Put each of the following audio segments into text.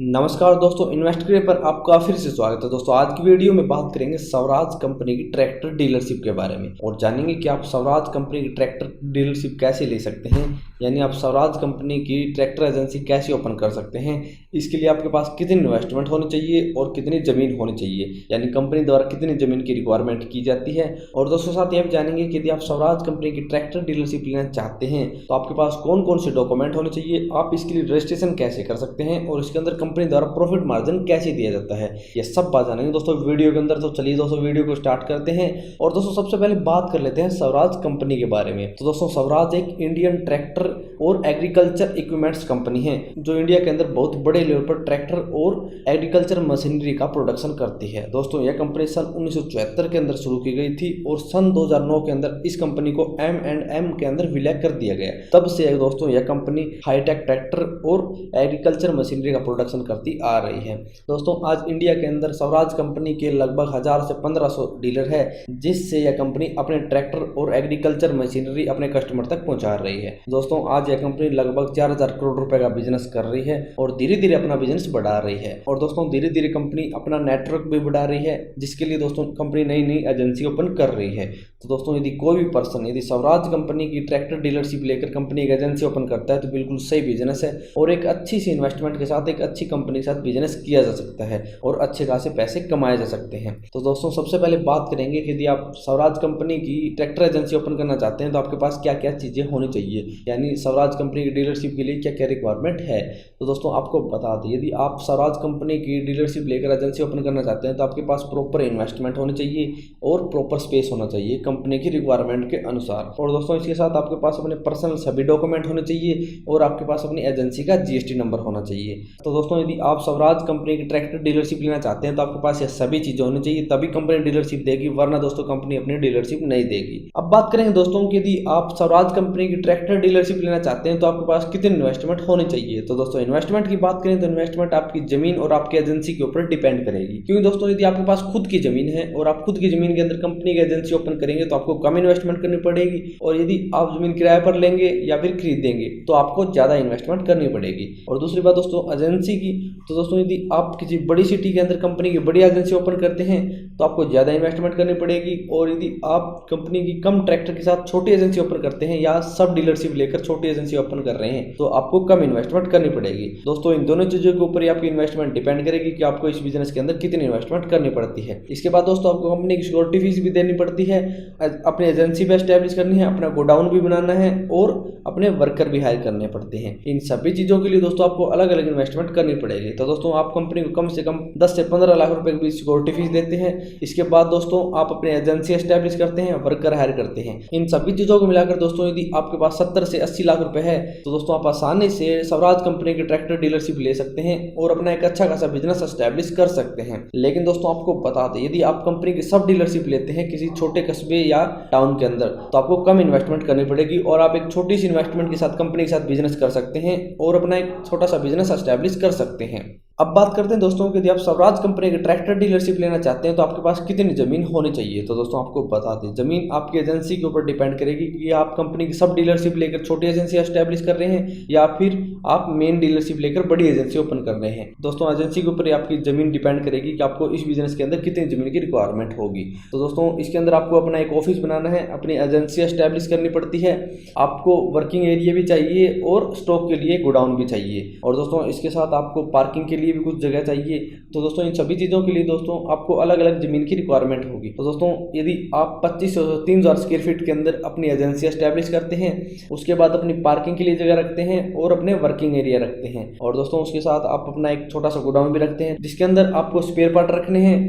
नमस्कार दोस्तों, इन्वेस्टगिरी पर आपका फिर से स्वागत है। दोस्तों आज की वीडियो में बात करेंगे स्वराज कंपनी की ट्रैक्टर डीलरशिप के बारे में और जानेंगे कि आप स्वराज कंपनी की ट्रैक्टर डीलरशिप कैसे ले सकते हैं, यानी आप स्वराज कंपनी की ट्रैक्टर एजेंसी कैसे ओपन कर सकते हैं। इसके लिए आपके पास कितनी इन्वेस्टमेंट होनी चाहिए और कितनी ज़मीन होनी चाहिए, यानी कंपनी द्वारा कितनी ज़मीन की रिक्वायरमेंट की जाती है। और दोस्तों साथ ये भी जानेंगे कि यदि आप स्वराज कंपनी की ट्रैक्टर डीलरशिप लेना चाहते हैं तो आपके पास कौन कौन से डॉक्यूमेंट होने चाहिए, आप इसके लिए रजिस्ट्रेशन कैसे कर सकते हैं और इसके अंदर कंपनी द्वारा प्रॉफिट मार्जिन कैसे दिया जाता है, ये सब बात जानेंगे दोस्तों वीडियो के अंदर। तो चलिए दोस्तों वीडियो को स्टार्ट करते हैं। और दोस्तों सबसे पहले बात कर लेते हैं स्वराज कंपनी के बारे में। तो दोस्तों स्वराज एक इंडियन ट्रैक्टर और एग्रीकल्चर इक्विपमेंट्स कंपनी है जो इंडिया के अंदर बहुत बड़े लेवल पर ट्रैक्टर और एग्रीकल्चर मशीनरी का प्रोडक्शन करती है। दोस्तों यह कंपनी सन 1974 के अंदर शुरू की गई थी और सन 2009 के अंदर इस कंपनी को M&M के अंदर विलय कर दिया गया। तब से दोस्तों यह कंपनी हाईटेक ट्रैक्टर और एग्रीकल्चर मशीनरी का प्रोडक्शन करती आ रही है। दोस्तों आज इंडिया के अंदर स्वराज कंपनी के लगभग 1000 से 1500 डीलर है, जिससे यह कंपनी अपने ट्रैक्टर और एग्रीकल्चर मशीनरी अपने कस्टमर तक पहुंचा रही है। दोस्तों आज यह कंपनी लगभग 4000 करोड़ रुपए का बिजनेस कर रही है और धीरे धीरे अपना बिजनेस बढ़ा रही है। और दोस्तों धीरे धीरे कंपनी अपना नेटवर्क भी बढ़ा रही है, जिसके लिए दोस्तों कंपनी नई नई एजेंसी ओपन कर रही है। तो दोस्तों यदि कोई भी पर्सन यदि स्वराज कंपनी की ट्रैक्टर डीलरशिप लेकर कंपनी की एजेंसी ओपन करता है तो बिल्कुल सही बिजनेस है और एक अच्छी सी इन्वेस्टमेंट के साथ एक अच्छी कंपनी के साथ बिजनेस किया जा सकता है और अच्छे खासे पैसे कमाए जा सकते हैं। तो दोस्तों सबसे पहले बात करेंगे कि यदि आप स्वराज कंपनी की ट्रैक्टर एजेंसी ओपन करना चाहते हैं तो आपके पास क्या क्या चीज़ें होनी चाहिए, यानी स्वराज कंपनी की डीलरशिप के लिए क्या क्या रिक्वायरमेंट है। तो दोस्तों आपको बता दें, यदि आप स्वराज कंपनी की डीलरशिप लेकर एजेंसी ओपन करना चाहते हैं तो आपके पास प्रॉपर इन्वेस्टमेंट होनी चाहिए और प्रॉपर स्पेस होना चाहिए कंपनी की रिक्वायरमेंट के अनुसार। और दोस्तों इसके साथ आपके पास अपने पर्सनल सभी डॉक्यूमेंट होने चाहिए और आपके पास अपनी एजेंसी का GST नंबर होना चाहिए। तो दोस्तों यदि आप स्वराज कंपनी की ट्रैक्टर डीलरशिप लेना चाहते हैं तो आपके पास ये सभी चीज़ें होनी चाहिए, तभी कंपनी डीलरशिप देगी, वरना दोस्तों कंपनी अपनी डीलरशिप नहीं देगी। अब बात करें दोस्तों कि यदि आप स्वराज कंपनी की ट्रैक्टर डीलरशिप लेना चाहते हैं तो आपके पास कितनी इन्वेस्टमेंट होनी चाहिए। तो दोस्तों इन्वेस्टमेंट की बात करें तो इन्वेस्टमेंट आपकी जमीन और आपकी एजेंसी के ऊपर डिपेंड करेगी, क्योंकि दोस्तों यदि आपके पास खुद की जमीन है और आप खुद की जमीन के अंदर कंपनी की एजेंसी ओपन करेंगे तो आपको कम इन्वेस्टमेंट करनी पड़ेगी, और यदि आप जमीन किराए पर लेंगे या फिर खरीदेंगे तो आपको ज़्यादा इन्वेस्टमेंट करनी पड़ेगी। और दूसरी बात दोस्तों एजेंसी की, तो दोस्तों यदि आप किसी बड़ी सिटी के अंदर कंपनी की बड़ी एजेंसी ओपन करते हैं तो आपको ज़्यादा इन्वेस्टमेंट करनी पड़ेगी, और यदि आप कंपनी की कम ट्रैक्टर के साथ छोटी एजेंसी ओपन करते हैं या सब डीलरशिप लेकर छोटी एजेंसी ओपन कर रहे हैं तो आपको कम इन्वेस्टमेंट करनी पड़ेगी। दोस्तों इन दोनों चीज़ों के ऊपर ही आपकी इन्वेस्टमेंट डिपेंड करेगी कि आपको इस बिजनेस के अंदर कितनी इन्वेस्टमेंट करनी पड़ती है। इसके बाद दोस्तों आपको कंपनी की सिक्योरिटी फीस भी देनी पड़ती है, अपनी एजेंसी भी एस्टेब्लिश करनी है, अपना गोडाउन भी बनाना है और अपने वर्कर भी हायर करने पड़ते हैं। इन सभी चीज़ों के लिए दोस्तों आपको अलग अलग इन्वेस्टमेंट करनी पड़ेगी। तो दोस्तों आप कंपनी को कम से कम 10 से 15 लाख रुपए की सिक्योरिटी फीस देते हैं। इसके बाद दोस्तों आप अपनी एजेंसी एस्टेब्लिश करते हैं, वर्कर हायर करते हैं। इन सभी चीज़ों को मिलाकर दोस्तों यदि आपके पास 70 से 80 लाख रुपए है तो दोस्तों आप आसानी से स्वराज कंपनी की ट्रैक्टर डीलरशिप ले सकते हैं और अपना एक अच्छा खासा बिजनेस एस्टेब्लिश कर सकते हैं। लेकिन दोस्तों आपको बता दें, यदि आप कंपनी की सब डीलरशिप लेते हैं किसी छोटे कस्बे या टाउन के अंदर तो आपको कम इन्वेस्टमेंट करनी पड़ेगी और आप एक छोटी सी इन्वेस्टमेंट के साथ कंपनी के साथ बिजनेस कर सकते हैं और अपना एक छोटा सा बिजनेस एस्टेब्लिश कर सकते हैं। अब बात करते हैं दोस्तों कि यदि आप स्वराज कंपनी की ट्रैक्टर डीलरशिप लेना चाहते हैं तो आपके पास कितनी जमीन होनी चाहिए। तो दोस्तों आपको बता दें, जमीन आपकी एजेंसी के ऊपर डिपेंड करेगी कि आप कंपनी की सब डीलरशिप लेकर छोटी एजेंसी एस्टेब्लिश कर रहे हैं या फिर आप मेन डीलरशिप लेकर बड़ी एजेंसी ओपन कर रहे हैं। दोस्तों एजेंसी के ऊपर ही आपकी जमीन डिपेंड करेगी कि आपको इस बिजनेस के अंदर कितनी जमीन की रिक्वायरमेंट होगी। तो दोस्तों इसके अंदर आपको अपना एक ऑफिस बनाना है, अपनी एजेंसी एस्टेब्लिश करनी पड़ती है, आपको वर्किंग एरिया भी चाहिए और स्टॉक के लिए गोडाउन भी चाहिए, और दोस्तों इसके साथ आपको पार्किंग के लिए भी कुछ जगह चाहिए। तो दोस्तों इन सभी चीज़ों के लिए दोस्तों आपको अलग अलग जमीन की रिक्वायरमेंट होगी। तो दोस्तों यदि आप 25 से 3000 स्क्वायर फीट के अंदर अपनी एजेंसी एस्टेब्लिश करते हैं, उसके बाद अपनी पार्किंग के लिए जगह रखते हैं और अपने वर्किंग एरिया रखते हैं, और दोस्तों उसके साथ आप अपना एक छोटा सा गोडाउन भी रखते हैं जिसके अंदर आपको स्पेयर पार्ट रखने हैं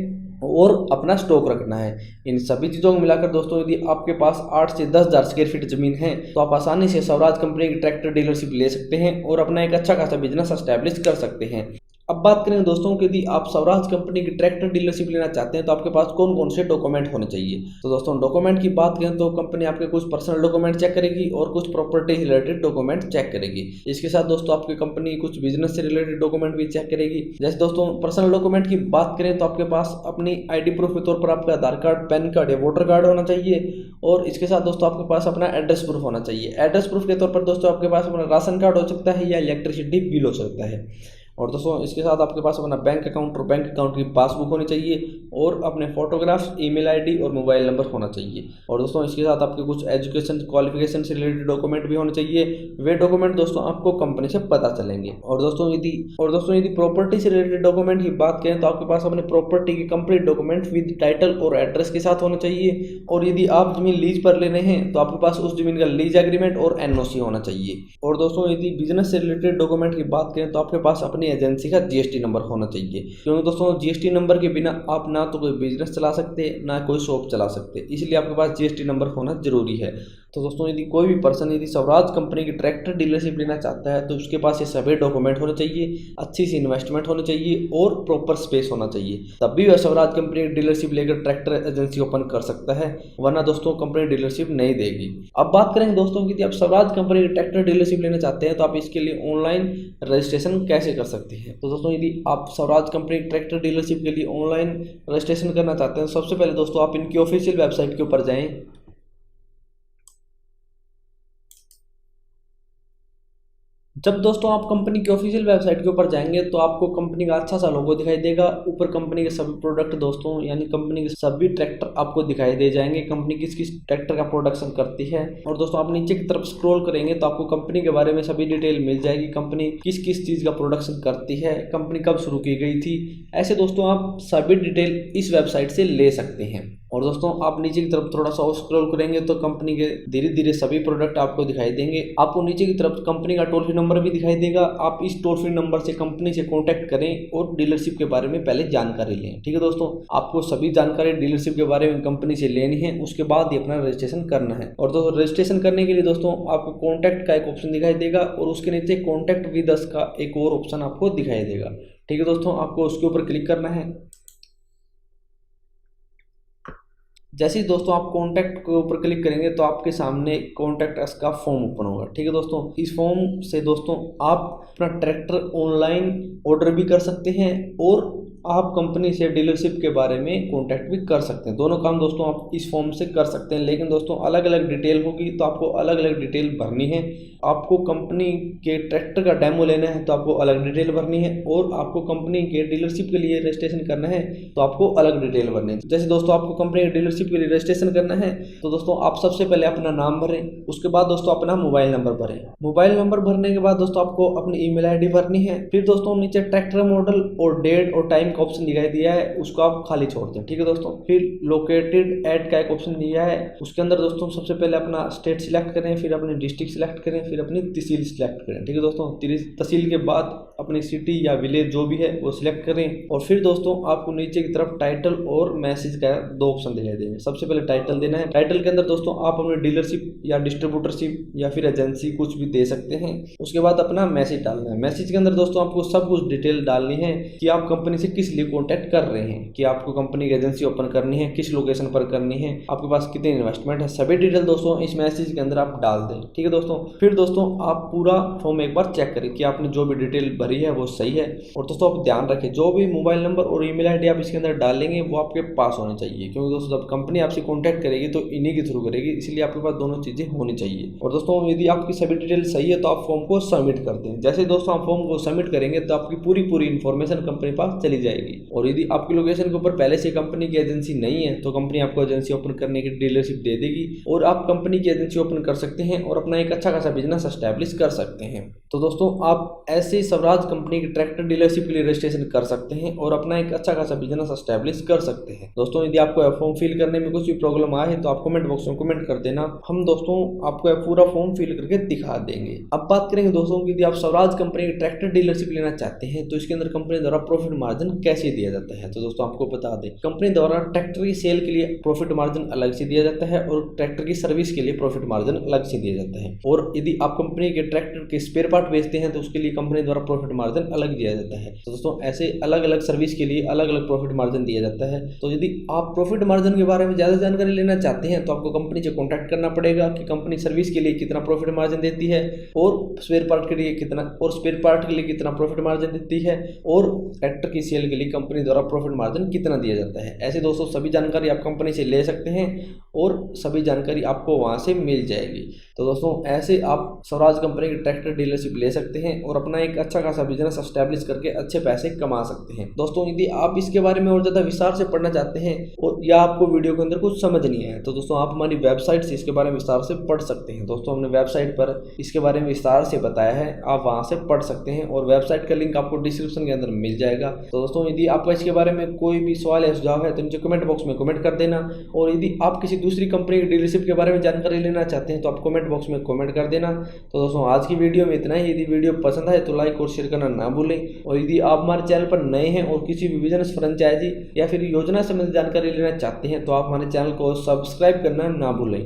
और अपना स्टॉक रखना है। इन सभी चीज़ों को मिलाकर दोस्तों यदि आपके पास 8 से 10,000 स्क्वायर फीट जमीन है तो आप आसानी से स्वराज कंपनी की ट्रैक्टर डीलरशिप ले सकते हैं और अपना एक अच्छा खासा बिजनेस एस्टेब्लिश कर सकते हैं। अब बात करें दोस्तों कि यदि आप स्वराज कंपनी की ट्रैक्टर डीलरशिप लेना चाहते हैं तो आपके पास कौन कौन से डॉक्यूमेंट होने चाहिए। तो दोस्तों डॉक्यूमेंट की बात करें तो कंपनी आपके कुछ पर्सनल डॉक्यूमेंट चेक करेगी और कुछ प्रॉपर्टी रिलेटेड डॉक्यूमेंट चेक करेगी। इसके साथ दोस्तों आपकी कंपनी कुछ बिजनेस से रिलेटेड डॉक्यूमेंट भी चेक करेगी। जैसे दोस्तों पर्सनल डॉक्यूमेंट की बात करें तो आपके पास अपनी ID प्रूफ के तौर पर आपका आधार कार्ड, पैन कार्ड या वोटर कार्ड होना चाहिए, और इसके साथ दोस्तों आपके पास अपना एड्रेस प्रूफ होना चाहिए। एड्रेस प्रूफ के तौर पर दोस्तों आपके पास अपना राशन कार्ड हो सकता है या इलेक्ट्रिसिटी बिल हो सकता है। और दोस्तों इसके साथ आपके पास अपना बैंक अकाउंट और बैंक अकाउंट की पासबुक होनी चाहिए और अपने फोटोग्राफ्स, ईमेल आईडी और मोबाइल नंबर होना चाहिए। और दोस्तों इसके साथ आपके कुछ एजुकेशन क्वालिफिकेशन से रिलेटेड डॉक्यूमेंट भी होने चाहिए। वे डॉक्यूमेंट दोस्तों आपको कंपनी से पता चलेंगे। और दोस्तों यदि प्रॉपर्टी से रिलेटेड डॉक्यूमेंट की बात करें तो आपके पास अपने प्रॉपर्टी के कंप्लीट डॉक्यूमेंट विद टाइटल और एड्रेस के साथ होना चाहिए। और यदि आप जमीन लीज पर ले रहे हैं तो आपके पास उस जमीन का लीज एग्रीमेंट और एनओसी होना चाहिए। और दोस्तों यदि बिजनेस से रिलेटेड डॉक्यूमेंट की बात करें तो आपके पास अपनी एजेंसी का जीएसटी नंबर होना चाहिए, क्योंकि दोस्तों जीएसटी नंबर के बिना आप ना तो कोई बिजनेस चला सकते ना कोई शॉप चला सकते, इसलिए आपके पास जीएसटी नंबर होना जरूरी है। तो दोस्तों यदि कोई भी पर्सन यदि स्वराज कंपनी की ट्रैक्टर डीलरशिप लेना चाहता है तो उसके पास ये सभी डॉक्यूमेंट होने चाहिए, अच्छी सी इन्वेस्टमेंट होनी चाहिए और प्रॉपर स्पेस होना चाहिए, तब भी वह स्वराज कंपनी की डीलरशिप लेकर ट्रैक्टर एजेंसी ओपन कर सकता है, वरना दोस्तों कंपनी डीलरशिप नहीं देगी। अब बात करेंगे दोस्तों कि यदि आप स्वराज कंपनी की ट्रैक्टर डीलरशिप लेना चाहते हैं तो आप इसके लिए ऑनलाइन रजिस्ट्रेशन कैसे कर सकते हैं। तो दोस्तों यदि आप स्वराज कंपनी की ट्रैक्टर डीलरशिप के लिए ऑनलाइन रजिस्ट्रेशन करना चाहते हैं तो सबसे पहले दोस्तों आप इनकी ऑफिशियल वेबसाइट के ऊपर जाएं। जब दोस्तों आप कंपनी की ऑफिशियल वेबसाइट के ऊपर जाएंगे तो आपको कंपनी का अच्छा सा लोगो दिखाई देगा, ऊपर कंपनी के सभी प्रोडक्ट दोस्तों यानी कंपनी के सभी ट्रैक्टर आपको दिखाई दे जाएंगे, कंपनी किस किस ट्रैक्टर का प्रोडक्शन करती है। और दोस्तों आप नीचे की तरफ स्क्रॉल करेंगे तो आपको कंपनी के बारे में सभी डिटेल मिल जाएगी, कंपनी किस किस चीज़ का प्रोडक्शन करती है, कंपनी कब शुरू की गई थी, ऐसे दोस्तों आप सभी डिटेल इस वेबसाइट से ले सकते हैं। और दोस्तों आप नीचे की तरफ थोड़ा सा स्क्रॉल करेंगे तो कंपनी के धीरे धीरे सभी प्रोडक्ट आपको दिखाई देंगे, आपको नीचे की तरफ कंपनी का टोल फ्री नंबर भी दिखाई देगा, आप इस टोल फ्री नंबर से कंपनी से कांटेक्ट करें और डीलरशिप के बारे में पहले जानकारी लें। ठीक है दोस्तों, आपको सभी जानकारी डीलरशिप के बारे में कंपनी से लेनी है, उसके बाद ही अपना रजिस्ट्रेशन करना है। और दोस्तों रजिस्ट्रेशन करने के लिए दोस्तों आपको कॉन्टैक्ट का एक ऑप्शन दिखाई देगा और उसके नीचे कॉन्टैक्ट विद अस का एक और ऑप्शन आपको दिखाई देगा। ठीक है दोस्तों, आपको उसके ऊपर क्लिक करना है। जैसे ही दोस्तों आप कॉन्टैक्ट के ऊपर क्लिक करेंगे तो आपके सामने कॉन्टैक्ट अस का फॉर्म ओपन होगा। ठीक है दोस्तों, इस फॉर्म से दोस्तों आप अपना ट्रैक्टर ऑनलाइन ऑर्डर भी कर सकते हैं और आप कंपनी से डीलरशिप के बारे में कांटेक्ट भी कर सकते हैं। दोनों काम दोस्तों आप इस फॉर्म से कर सकते हैं, लेकिन दोस्तों अलग अलग डिटेल होगी तो आपको अलग अलग डिटेल भरनी है। आपको कंपनी के ट्रैक्टर का डेमो लेना है तो आपको अलग डिटेल भरनी है, और आपको कंपनी के डीलरशिप के लिए रजिस्ट्रेशन करना है तो आपको अलग डिटेल भरनी है। जैसे दोस्तों आपको कंपनी के डीलरशिप के लिए रजिस्ट्रेशन करना है तो दोस्तों आप सबसे पहले अपना नाम भरें, उसके बाद दोस्तों अपना मोबाइल नंबर भरें। मोबाइल नंबर भरने के बाद दोस्तों आपको अपनी ईमेल आईडी भरनी है। फिर दोस्तों नीचे ट्रैक्टर मॉडल और डेट और टाइम का ऑप्शन दिखाई दिया है, उसको आप खाली छोड़ दें। ठीक है दोस्तों, फिर लोकेटेड एट का एक ऑप्शन दिया है, उसके अंदर दोस्तों सबसे पहले अपना स्टेट सिलेक्ट करें, फिर अपनी डिस्ट्रिक्ट सिलेक्ट करें, फिर अपनी तहसील सिलेक्ट करें। ठीक है दोस्तों, तहसील के बाद अपनी सिटी या विलेज जो भी है वो सिलेक्ट करें। और फिर दोस्तों आपको नीचे की तरफ टाइटल और मैसेज का दो ऑप्शन दिखाई देंगे। सबसे पहले टाइटल देना है, टाइटल के अंदर दोस्तों आप अपनी डीलरशिप या डिस्ट्रीब्यूटरशिप या फिर एजेंसी कुछ भी दे सकते हैं। उसके बाद अपना मैसेज डालना है, मैसेज के अंदर दोस्तों आपको सब कुछ डिटेल डालनी है कि आप कंपनी से किस लिए कॉन्टैक्ट कर रहे हैं, कि आपको कंपनी की एजेंसी ओपन करनी है, किस लोकेशन पर करनी है, आपके पास कितनी इन्वेस्टमेंट है, सभी डिटेल दोस्तों इस मैसेज के अंदर आप डाल दें। ठीक है दोस्तों, फिर दोस्तों आप पूरा फॉर्म एक बार चेक करें कि आपने जो भी डिटेल भरी है वो सही है। और दोस्तों आप ध्यान रखें जो भी मोबाइल नंबर और ईमेल आईडी आप इसके अंदर डालेंगे वो आपके पास होने चाहिए, क्योंकि दोस्तों जब कंपनी आपसे कॉन्टैक्ट करेगी तो इन्हीं के थ्रू करेगी, इसलिए आपके पास दोनों चीज़ें होनी चाहिए। और दोस्तों यदि आपकी सभी डिटेल सही है तो आप फॉर्म को सबमिट कर दें। जैसे दोस्तों आप फॉर्म को सबमिट करेंगे तो आपकी पूरी इन्फॉर्मेशन कंपनी पास चली जाएगी। और यदि आपकी लोकेशन के ऊपर पहले से कंपनी की एजेंसी नहीं है तो कंपनी आपको एजेंसी ओपन करने की डीलरशिप दे देगी और आप कंपनी की एजेंसी ओपन कर सकते हैं और अपना एक अच्छा खासा बिजनेस एस्टैब्लिश कर सकते हैं। तो दोस्तों आप ऐसे स्वराज कंपनी की ट्रैक्टर डीलरशिप के लिए रजिस्ट्रेशन कर सकते हैं और अपना एक अच्छा खासा बिजनेस एस्टैब्लिश कर सकते हैं। दोस्तों यदि आपको फॉर्म फिल करने में कुछ भी प्रॉब्लम आए तो आप कमेंट बॉक्स में कमेंट कर देना, हम दोस्तों आपको पूरा फॉर्म फिल करके दिखा देंगे। अब बात करेंगे दोस्तों कि यदि आप स्वराज कंपनी की ट्रैक्टर डीलरशिप लेना चाहते हैं तो इसके अंदर कंपनी द्वारा प्रॉफिट मार्जिन कैसे दिया जाता है। तो दोस्तों आपको बता दें, कंपनी द्वारा ट्रैक्टर की सेल के लिए प्रॉफिट मार्जिन अलग से दिया जाता है और ट्रैक्टर की सर्विस के लिए प्रॉफिट मार्जिन अलग से दिया जाता है। और यदि आप कंपनी के ट्रैक्टर के स्पेयर पार्ट बेचते हैं तो उसके लिए कंपनी द्वारा प्रॉफिट मार्जिन अलग दिया जाता है। तो दोस्तों ऐसे अलग अलग सर्विस के लिए अलग अलग प्रॉफिट मार्जिन दिया जाता है। तो यदि आप प्रॉफिट मार्जिन के बारे में ज़्यादा जानकारी लेना चाहते हैं तो आपको कंपनी से कॉन्टैक्ट करना पड़ेगा कि कंपनी सर्विस के लिए कितना प्रॉफिट मार्जिन देती है और स्पेयर पार्ट के लिए कितना, और स्पेयर पार्ट के लिए कितना प्रॉफिट मार्जिन देती है, और ट्रैक्टर की सेल के लिए कंपनी द्वारा प्रॉफिट मार्जिन कितना दिया जाता है। ऐसे दोस्तों सभी जानकारी आप कंपनी से ले सकते हैं और सभी जानकारी आपको वहां से मिल जाएगी। तो दोस्तों ऐसे आप स्वराज कंपनी की ट्रैक्टर डीलरशिप ले सकते हैं और अपना एक अच्छा खासा बिजनेस एस्टेब्लिश करके अच्छे पैसे कमा सकते हैं। दोस्तों यदि आप इसके बारे में और ज़्यादा विस्तार से पढ़ना चाहते हैं और या आपको वीडियो के अंदर कुछ समझ नहीं आया तो दोस्तों आप हमारी वेबसाइट से इसके बारे में विस्तार से पढ़ सकते हैं। दोस्तों हमने वेबसाइट पर इसके बारे में विस्तार से बताया है, आप वहाँ से पढ़ सकते हैं और वेबसाइट का लिंक आपको डिस्क्रिप्शन के अंदर मिल जाएगा। तो दोस्तों यदि आपका इसके बारे में कोई भी सवाल या सुझाव है तो नीचे कमेंट बॉक्स में कमेंट कर देना, और यदि आप किसी दूसरी कंपनी की डीलरशिप के बारे में जानकारी लेना चाहते हैं तो आप कमेंट बॉक्स में कमेंट कर देना। तो दोस्तों आज की वीडियो में इतना ही। यदि वीडियो पसंद आए तो लाइक और शेयर करना ना भूलें, और यदि आप हमारे चैनल पर नए हैं और किसी भी बिजनेस फ्रेंचाइजी या फिर योजना संबंधी जानकारी लेना चाहते हैं तो आप हमारे चैनल को सब्सक्राइब करना ना भूलें।